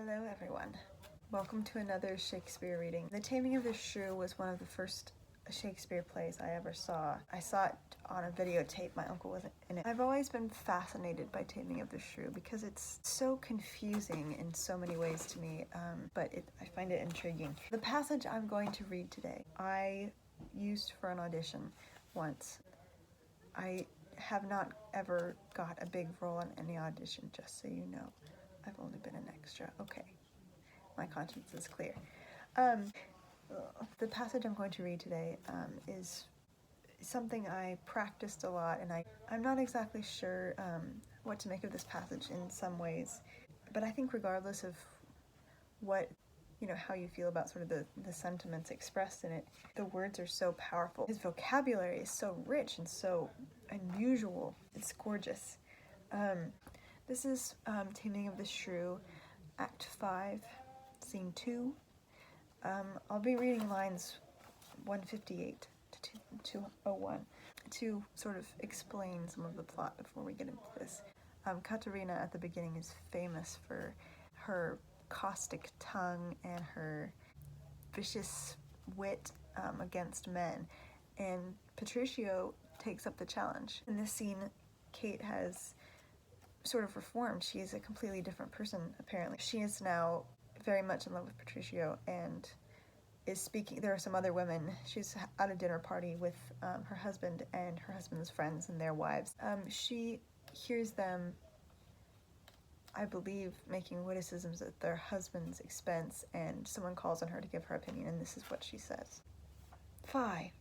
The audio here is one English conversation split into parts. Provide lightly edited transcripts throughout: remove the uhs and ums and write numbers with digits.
Hello everyone. Welcome to another Shakespeare reading. The Taming of the Shrew was one of the first Shakespeare plays I ever saw. I saw it on a videotape, my uncle was in it. I've always been fascinated by Taming of the Shrew because it's so confusing in so many ways to me, but I find it intriguing. The passage I'm going to read today, I used for an audition once. I have not ever got a big role in any audition, just so you know. I've only been an extra. Okay, my conscience is clear. The passage I'm going to read today is something I practiced a lot, and I'm not exactly sure what to make of this passage in some ways, but I think regardless of what, how you feel about sort of the sentiments expressed in it, the words are so powerful. His vocabulary is so rich and so unusual. It's gorgeous. This is Taming of the Shrew, Act 5, Scene 2. I'll be reading lines 158 to 201 to sort of explain some of the plot before we get into this. Katerina at the beginning is famous for her caustic tongue and her vicious wit against men, and Petruchio takes up the challenge. In this scene, Kate has sort of reformed. She is a completely different person, apparently. She is now very much in love with Petruchio and is speaking. There are some other women. She's at a dinner party with her husband and her husband's friends and their wives. She hears them, I believe, making witticisms at their husband's expense, and someone calls on her to give her opinion, and this is what she says. Fie,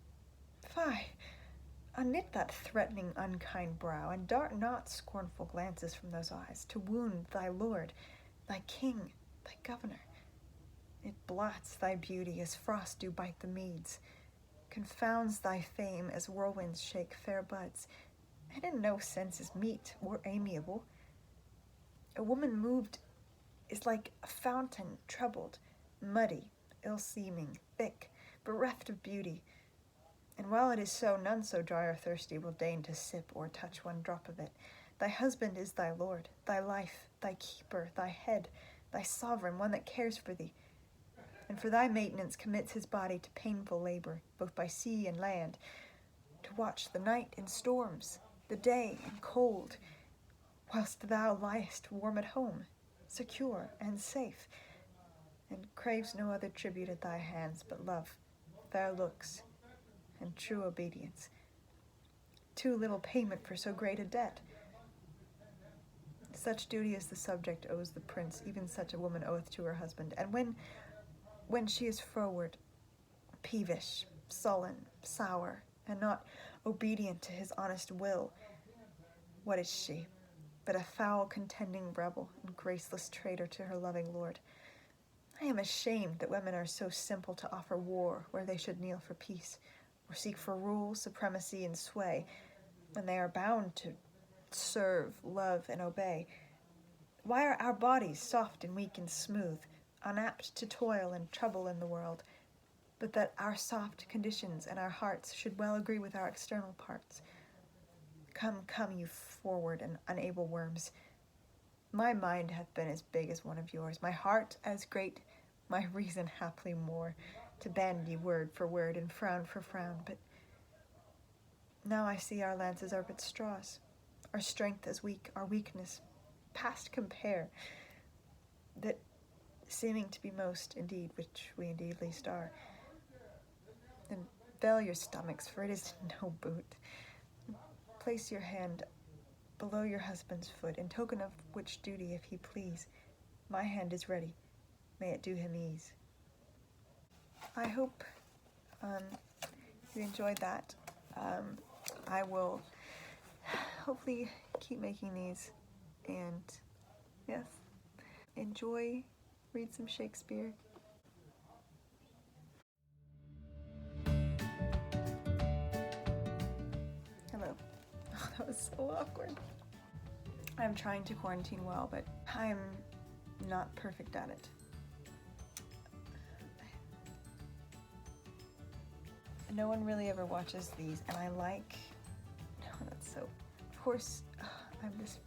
fie, unknit that threatening, unkind brow, and dart not scornful glances from those eyes, to wound thy lord, thy king, thy governor. It blots thy beauty as frost do bite the meads, confounds thy fame as whirlwinds shake fair buds, and in no sense is meet or amiable. A woman moved is like a fountain troubled, muddy, ill-seeming, thick, bereft of beauty. And while it is so, none so dry or thirsty will deign to sip or touch one drop of it. Thy husband is thy lord, thy life, thy keeper, thy head, thy sovereign, one that cares for thee, and for thy maintenance commits his body to painful labor, both by sea and land, to watch the night in storms, the day in cold, whilst thou liest warm at home, secure and safe, and craves no other tribute at thy hands but love, fair looks, and true obedience. Too little payment for so great a debt. Such duty as the subject owes the prince, even such a woman oweth to her husband. And when she is froward, peevish, sullen, sour, and not obedient to his honest will, what is she but a foul contending rebel and graceless traitor to her loving lord? I am ashamed that women are so simple to offer war where they should kneel for peace, or seek for rule, supremacy, and sway, when they are bound to serve, love, and obey. Why are our bodies soft and weak and smooth, unapt to toil and trouble in the world, but that our soft conditions and our hearts should well agree with our external parts? Come, come, you forward and unable worms. My mind hath been as big as one of yours, my heart as great, my reason haply more, to bend ye word for word and frown for frown, but now I see our lances are but straws, our strength as weak, our weakness past compare, that seeming to be most indeed, which we indeed least are. Then veil your stomachs, for it is no boot. Place your hand below your husband's foot, in token of which duty, if he please, my hand is ready, may it do him ease. I hope you enjoyed that. I will hopefully keep making these, and yes, enjoy, read some Shakespeare. Hello. Oh, that was so awkward. I'm trying to quarantine well, but I'm not perfect at it. No one really ever watches these, and I like, no, that's so, of course, I'm this